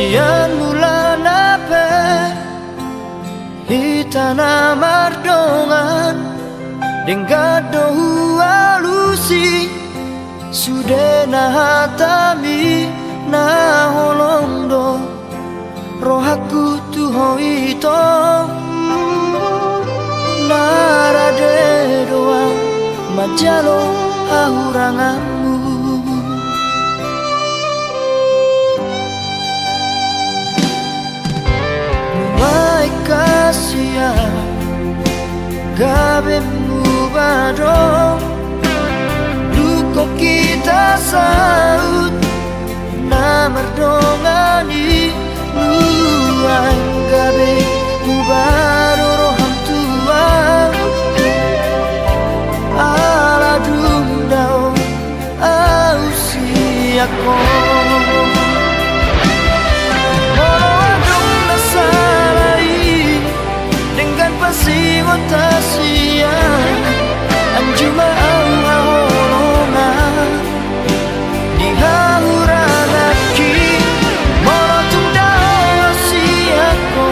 Sian mula nape hitana mardongan Denggado alusi Sude na hatami na holondo Rohaku tuho ito Narade doang majalo ahuranganmu Nuai kasia Gabemu badong Luko kita saut Na merdongani Nuai gabe Mubaro roham tua Ala dundao Ausiako Pasigo tasia Anjuma ang ahorona Di hauranaki Morotung dao siako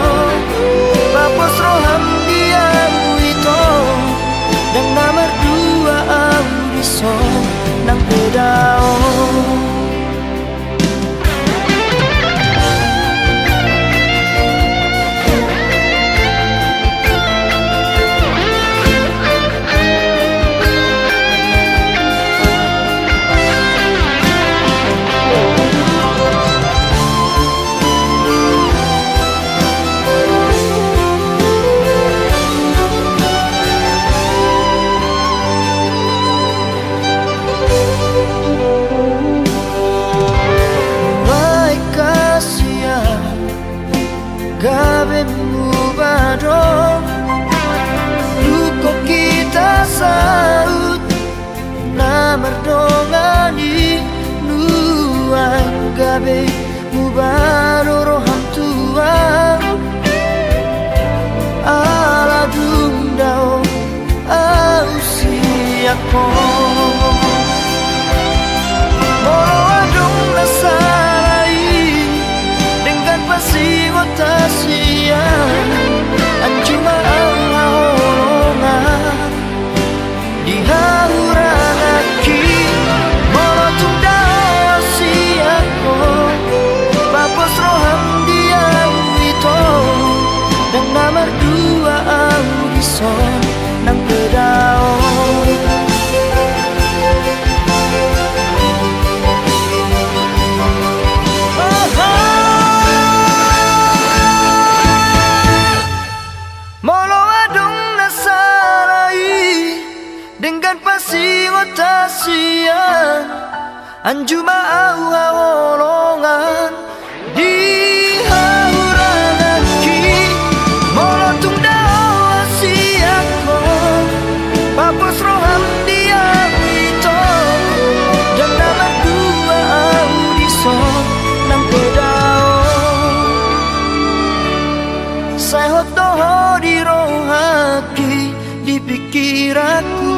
Papos roham diamu ito Dan nomor dua audiso Nang bedao Gabemu badong Luko kita saut Na merdongani Nuang gabe Mubaro roham tua Ala dundao Ausiako Moro adong nasarai Dengan pasigo tasia Anjuma ang ahorona Di hauranaki Morotung dao siako Papos roham diamu ito Dan nomor dua audison Nang bedao Dengan pasigo tasian Anjuma au haolongan Di hauranaki Molotung dao asiako Papos roham diamu ito Dan nama dua audison Nang pedao Saya hotoho di rohaki Di pikiranku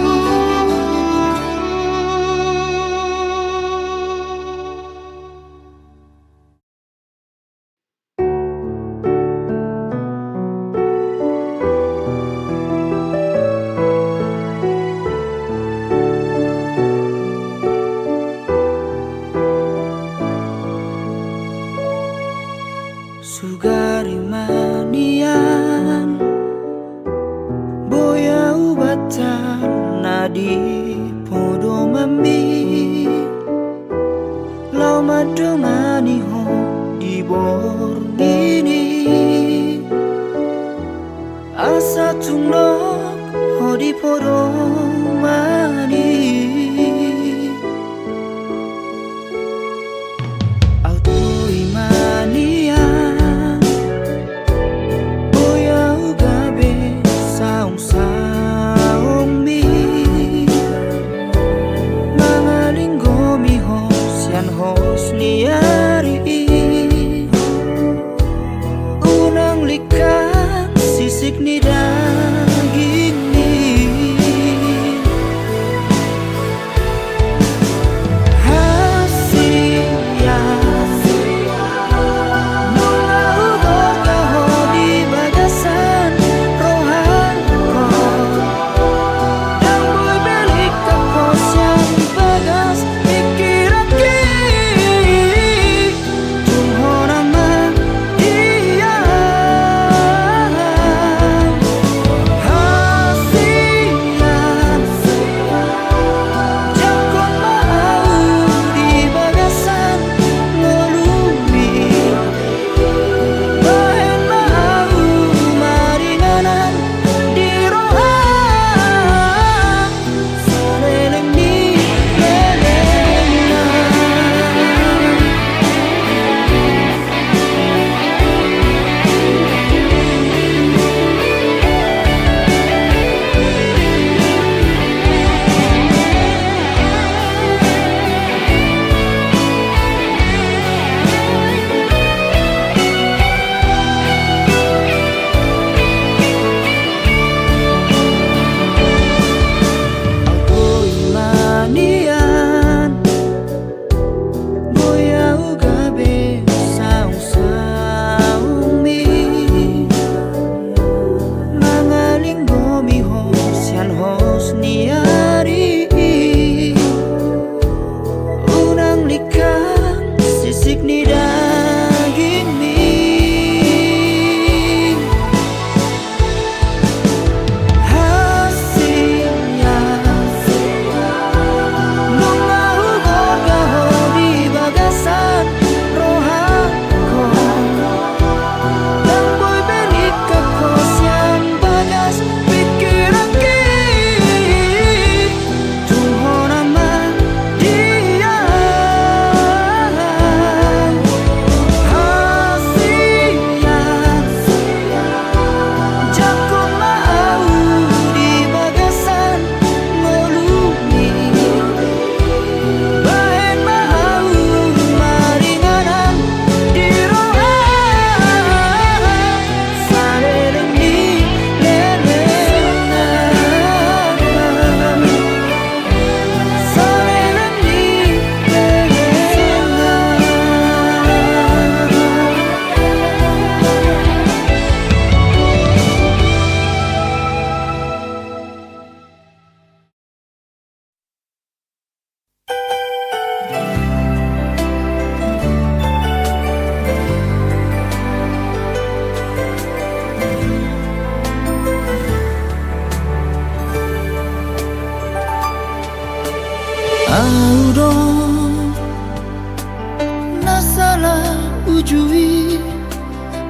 Sugari manian Boya ubatan Nadi podo mami Lau madongani ho Di borgini Asa tungnok Ho di podo mani Unang likas sisik ni daging ni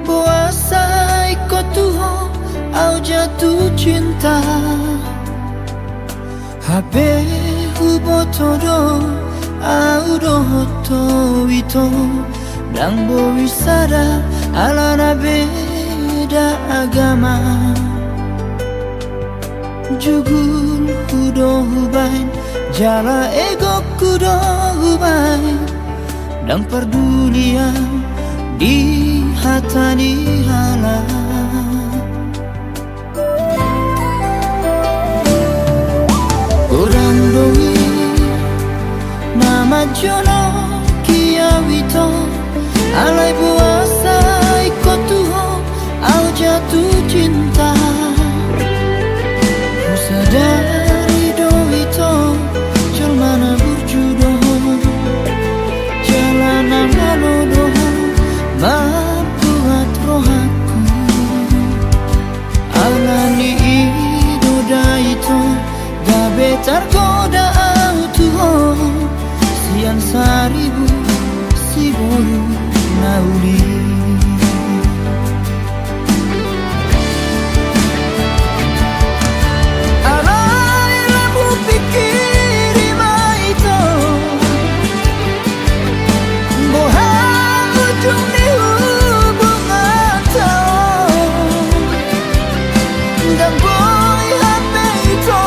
Boasai ko tuho au jatuh cinta. Habe ubotodo au dohoto ito Dang bowisada alana beda agama. Jugul kudo hubain jala ego kudo hubain Dang perdulian di hatani halal. Orang doi nama jono kia wito alai puasa ikut tuho au jatuh cinta. Ku sadari doi to jelmana berjudoh jalanan manodoh membuat rohaku alani idoda itu betar koda autuho sian saribu si bolu nauli. Alai lampu pikir maito bohang ujung di hubungan tau dan boy hati itu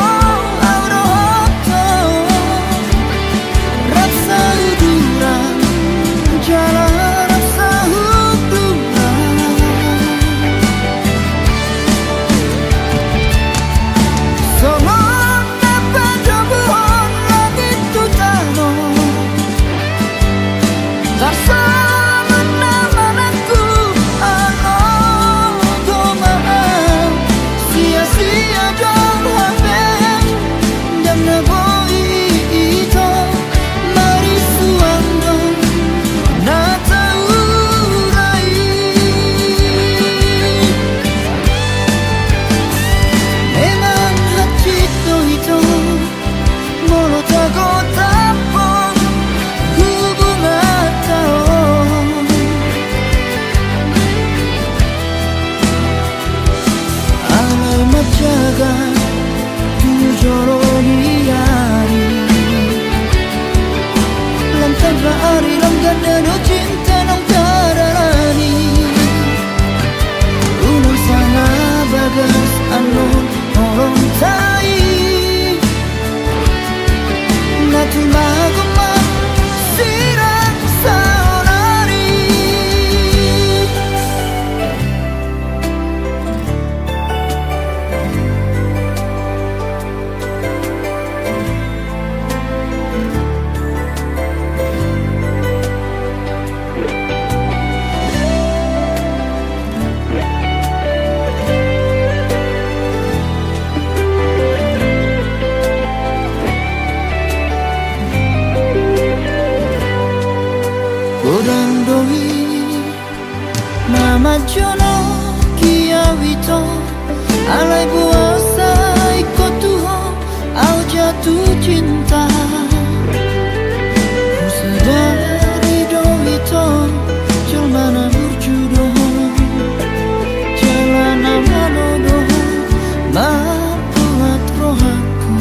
Orang doi nama jono kia wito alai puasa ikut tuho au jatuh cinta. Ku sadari doi to jelmana berjudoh jalanan manodoh membuat rohaku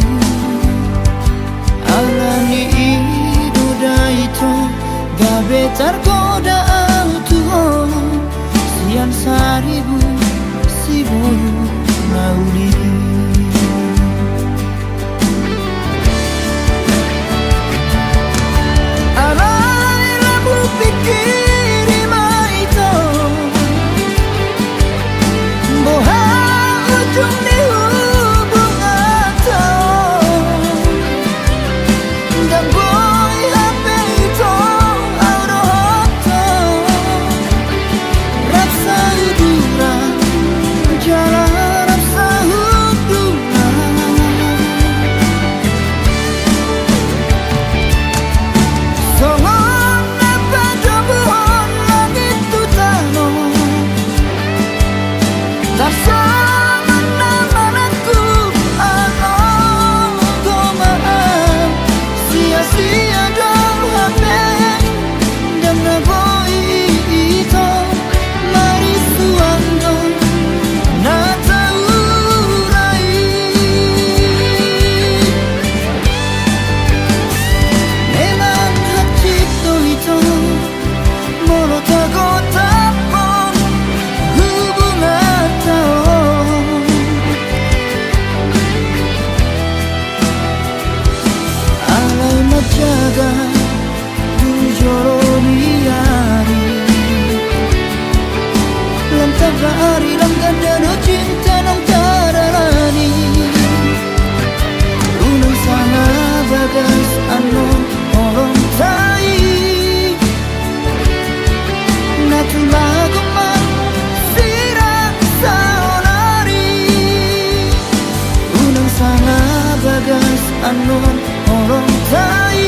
alani idoda itu betar koda autuho sian saribu si bolu nauli. Cari langgan dano cinta nang tarani Unang sana bagas anon orang tai Natulago man sirang saonari Unang sana bagas anon orang tai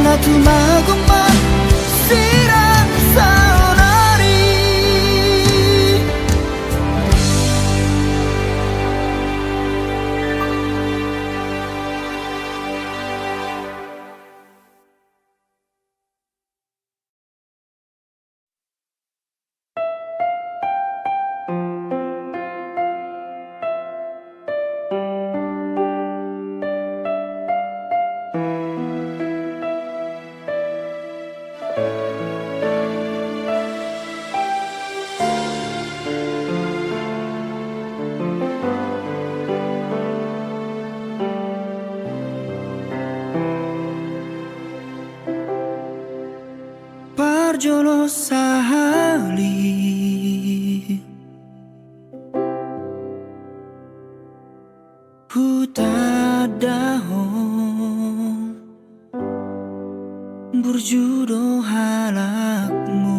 Natulago man sirang saonari Parjolo sahali Hutadahong Burjudo halakmu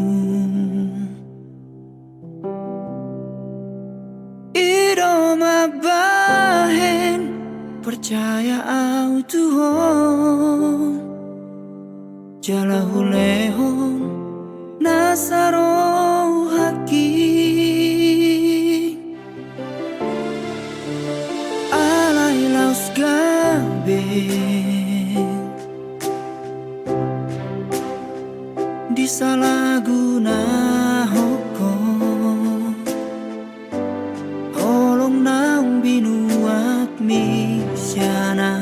Iroma bahen Percaya au Tuhan Jalahulehon Nasaro haki Alay laus gabe Disalahguna hukum Holong naung binuat misyana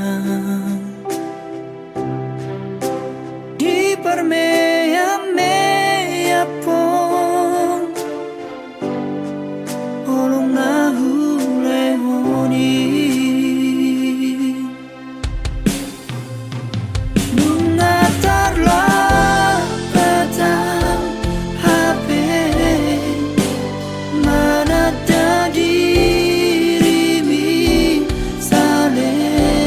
Di permea pon Holong nahulehoni Mengatarlah petang HP Mana dirimu saleh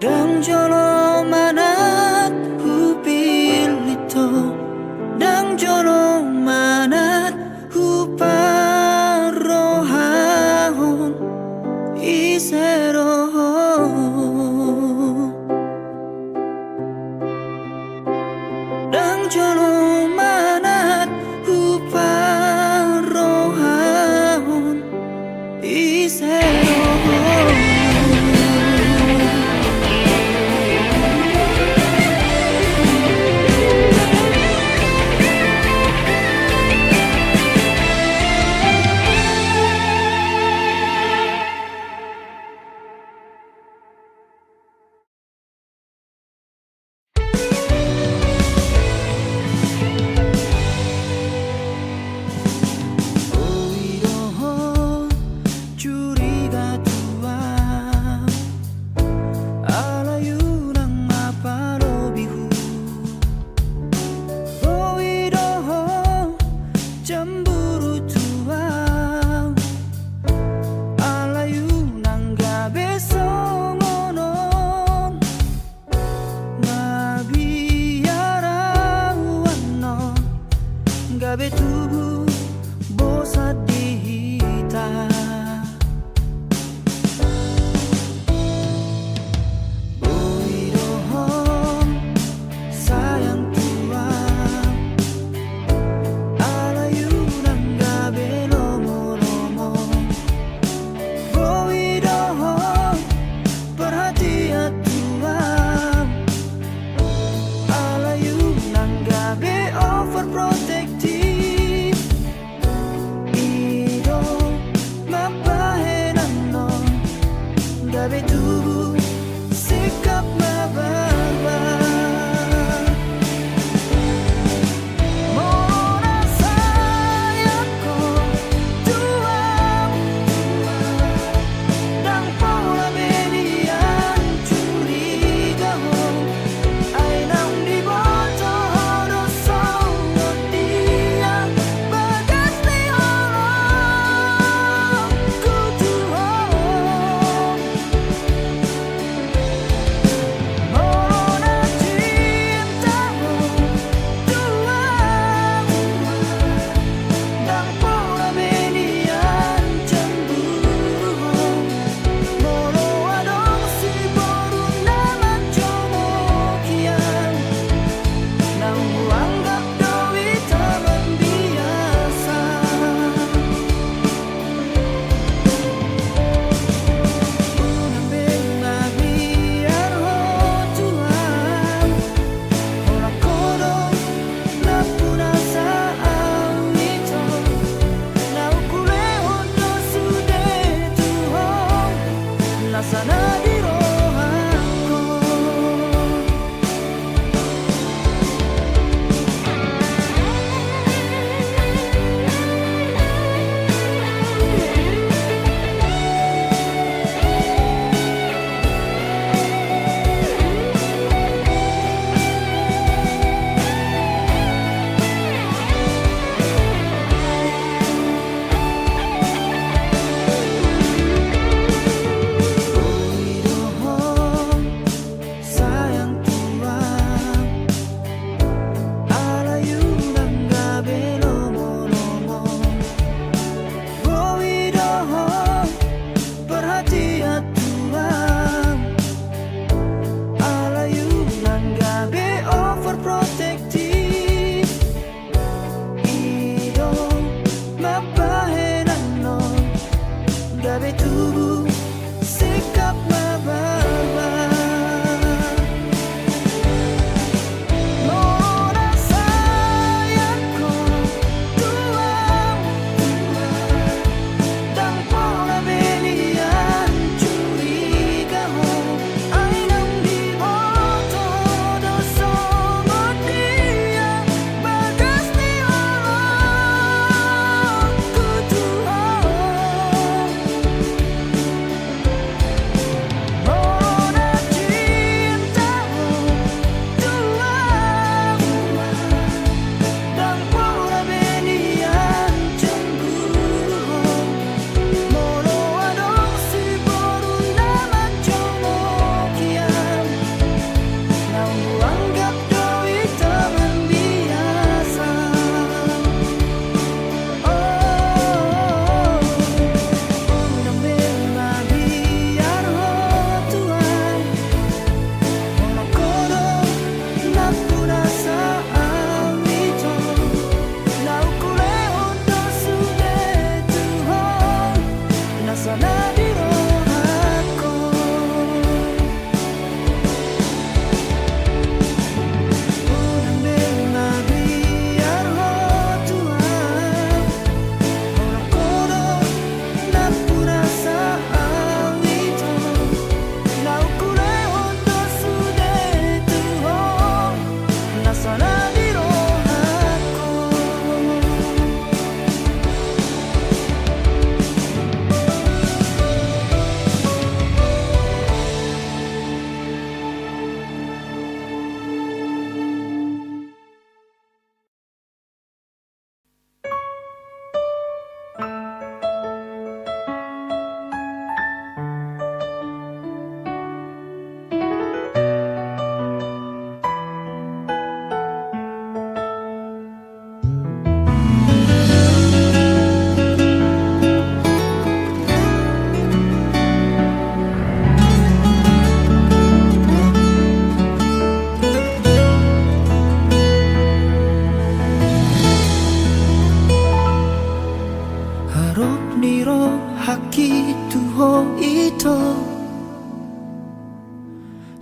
Dang jono manat hupilito, dang jono manat huparohahon isero. Dang jono manat huparohahon isero.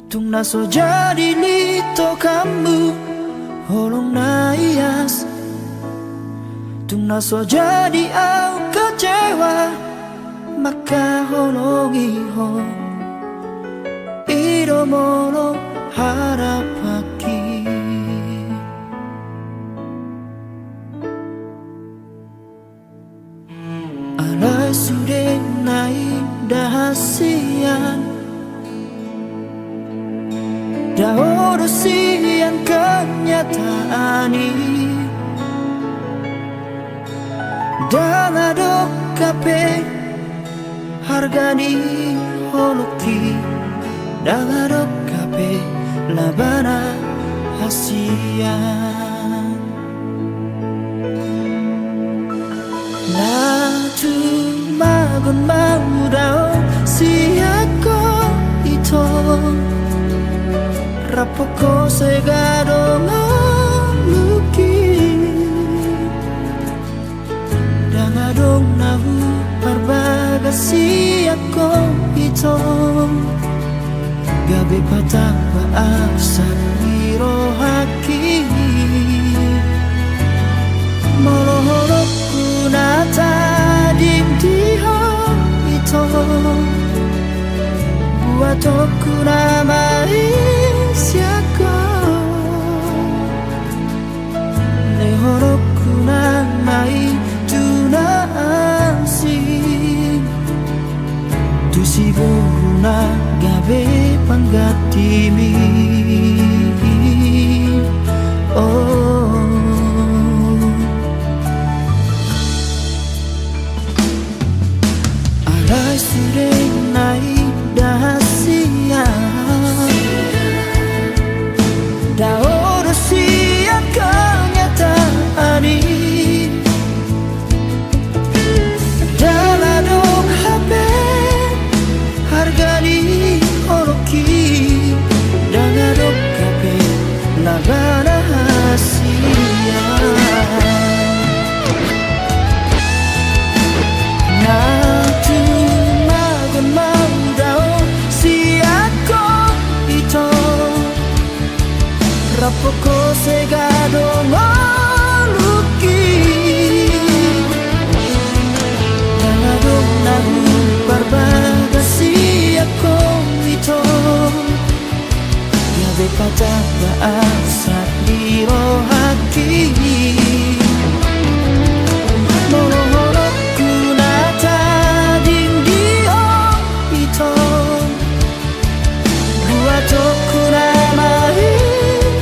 Tung naso jadi lito kamu holong na ias. Tung naso jadi au kecewa maka holong iho iro mono harap haki. Alai sudah naik dahasian dah urusian kenyataan ini dan adok kape harga ni holuki dan adok kape labana hasian na tu magon mau dao siako ito rapoko segado ngaluki dan adong nahu parbagasi ako ito gabi patah baasa iro haki molohorok kunata diho ito buat aku namai siako lehorok kunamai tunasi tu si buruna gabe panggatimi oh alai sudah naik dahasian dah urusian kenyataan ini dalam dong HP harga di oroki dan adok HP nagana hasian na tu magon mau dao siako ito rapoko segado ngaluki dan adok nahu barbagasi ako ito gabe patah baasa iro haki molohorok kunata dindio ito buat aku namai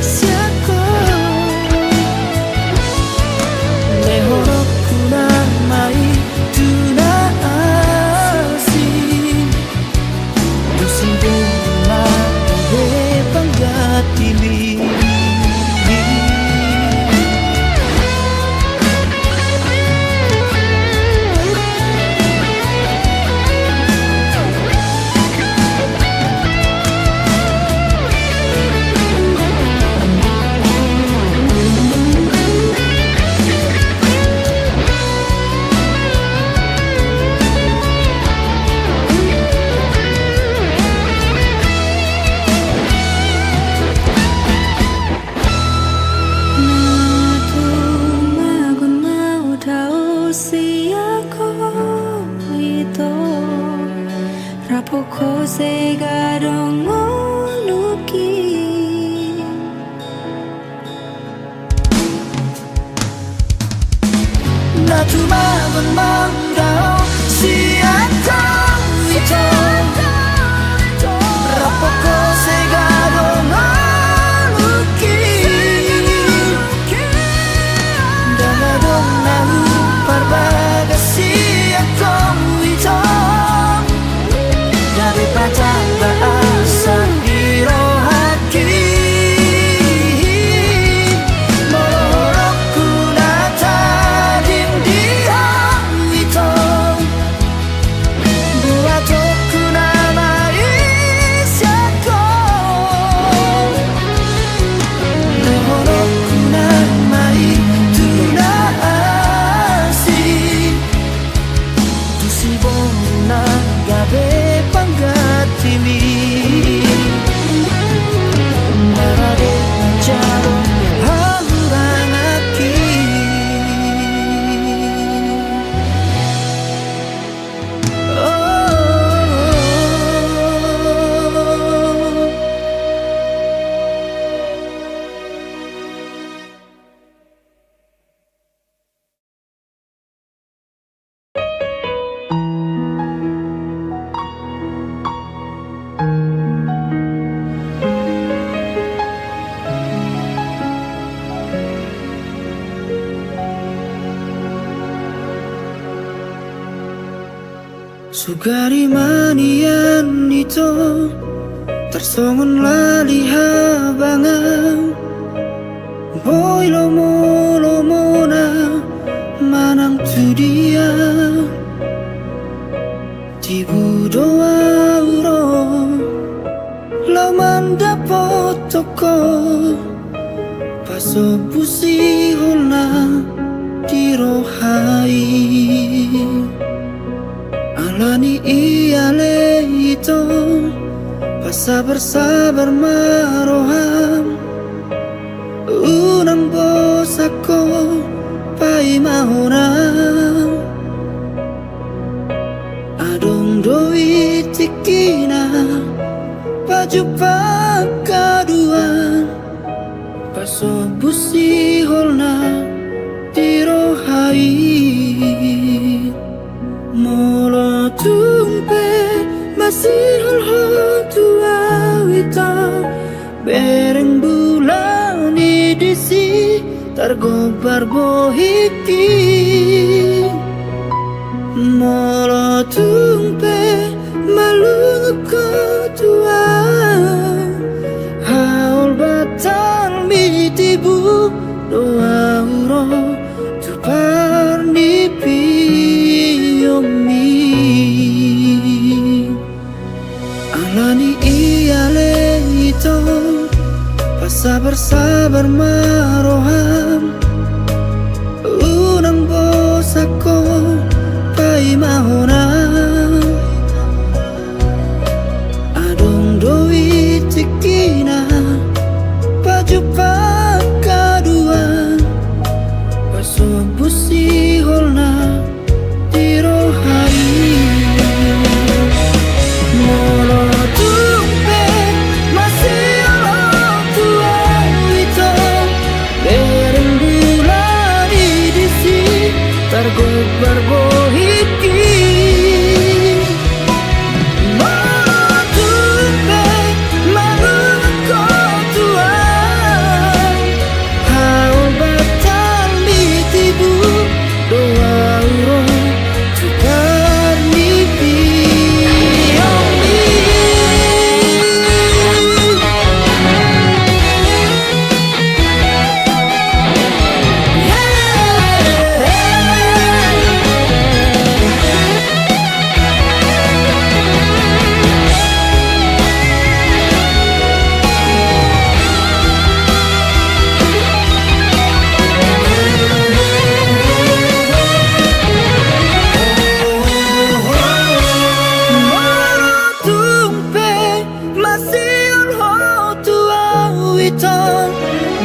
siako lehorok kunamai tunasi usiduna gabe panggatili Sugari manian itu tersongon lali habangan boy lomo na manang tu dia tibu doa uro lau mandapot toko paso pusi holna dirohai alani iale itu sabar maroham unang bosako pai mahona adong doi tikina baju pakaduan paso busi holna dirohai molo tumpe masih holho tua wita bereng bulan disi tergobar bohiki molo tumpe malungu tua haul batal mitibu doa uro tu parnipi yomi alani iale itu sabar maroham unang bosako pai mahona adong doi tikina baju pakaduan paso busi holna dirohai molo tumpe masih tergobar bohiki molo tumpe malungo tua haul batal mitibu doa uro tukar mimpi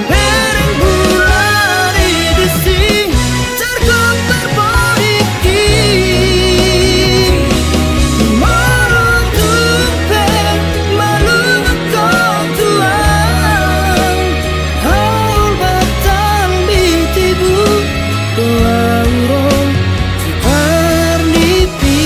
bereng bulan disi tergobar bohiki molo tumpe malungo tua haul batal mitibu doa uro parnipi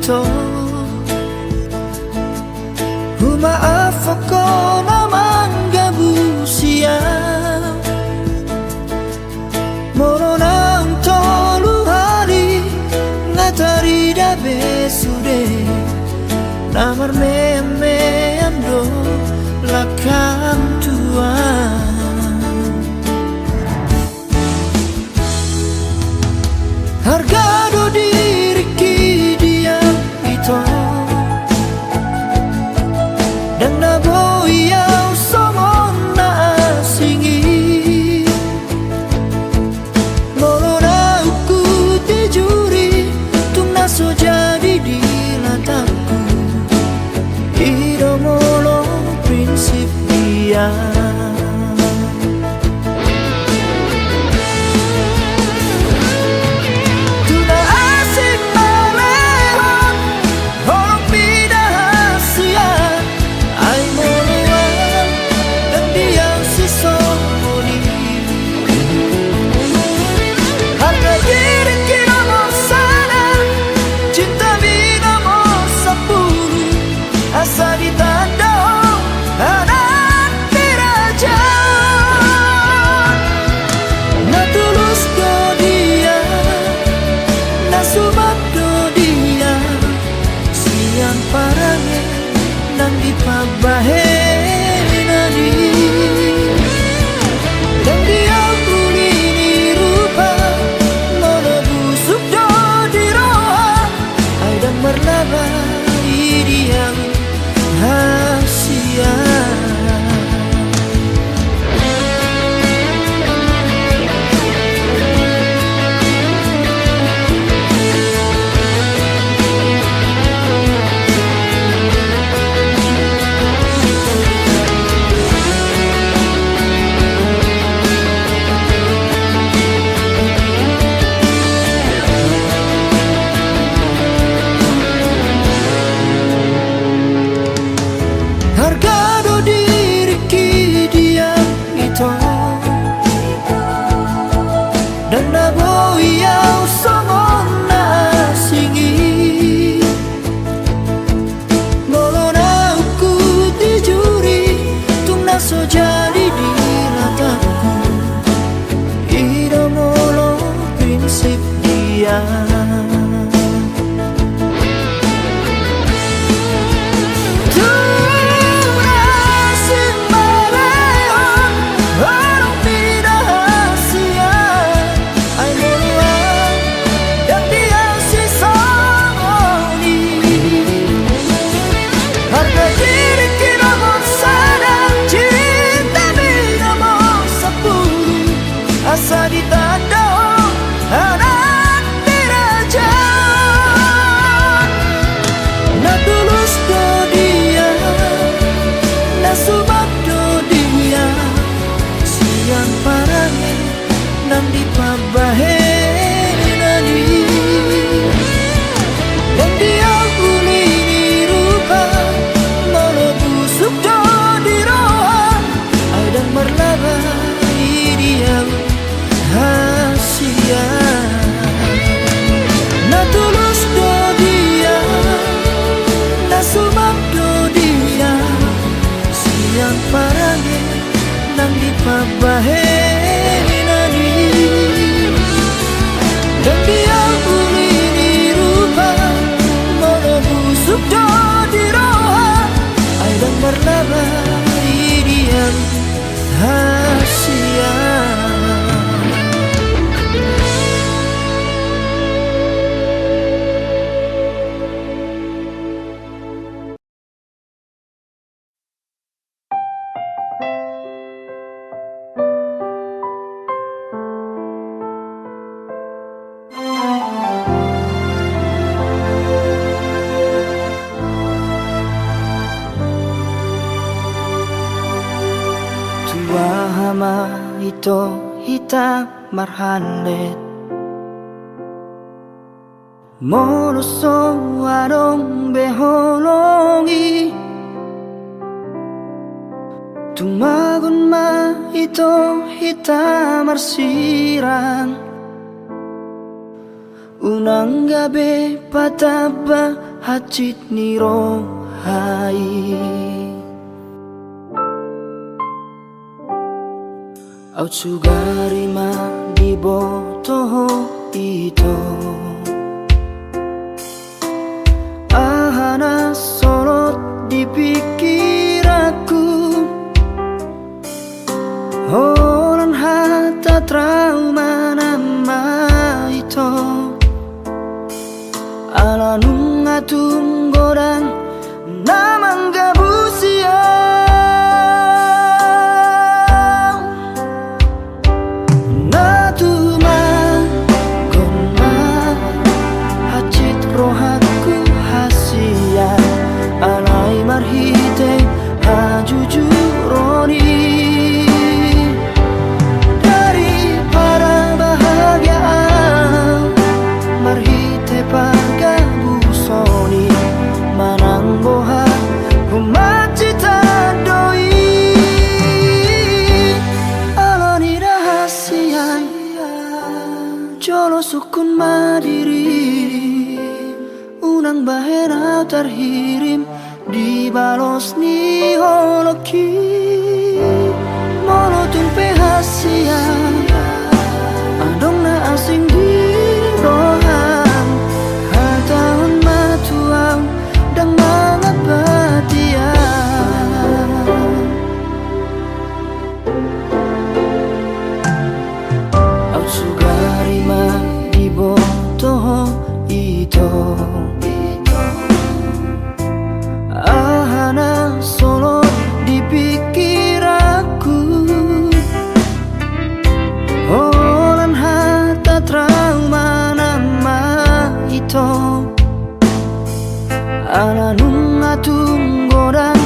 ito Humaaf ako naman gabusiya Moro na ang toluhari Ngatari da besude Namar me ando lakam tuan Harga do diri dia ito Dan nabo iyaw somon na asingi Moro na uku tijuri Tung naso jadi di lataku Iro molo prinsip dia Dan nabo iyaw somon na asingi Molo na uku tijuri Tung naso jadi di lataku Iro molo prinsip dia Asa ditanda anak diraja Na tulus do dia Na subak do dia Siang parange Nang dipabahe nani Dan dia uli ni rupa Molo busuk do diroha Aidang merlaba ideal Hasia Na tulus do dia Na sumap do dia Siang parange Nang dipabahe nani Dan dia uli ni rupa Molo busuk do diroha Aidang berlaba ideal Hasia Hama ito hita marhanlet Moroso arong beholongi Tumagon ma ito hita marsirang Unang gabi pataba hachit niro hai au sugari ma di botoho ito ahana sorot di pikiranku orang hata trauma nama itu ala nunga tunggodan namang gabusia natuma goma hachit rohaku hasia alai marhite hajujuroni Jolo sukun madiri unang bahena terhirim di balos ni holoki monotun pehasia adong na asing di rohang hatahun matuang dan mangat batia au sugari ma di botoho ito ahana solo di pikiranku olan hata trauma nama ito ala nunga tunggodan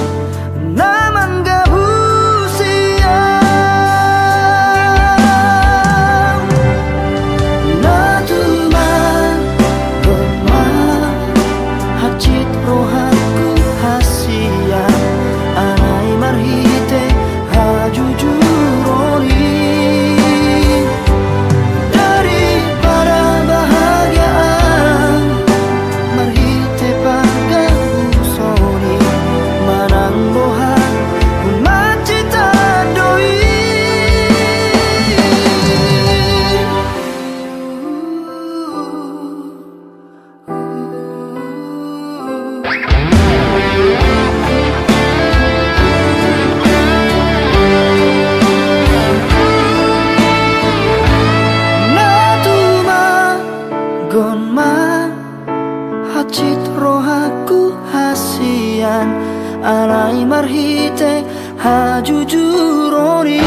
namang gabusia natuma goma hachit rohaku hasia anai marhite hajujuroni daripada bahagiaan marhite pagabusoni manang bohan macita doi natuma gonma hachit rohaku hasian alai marhite hajujuroni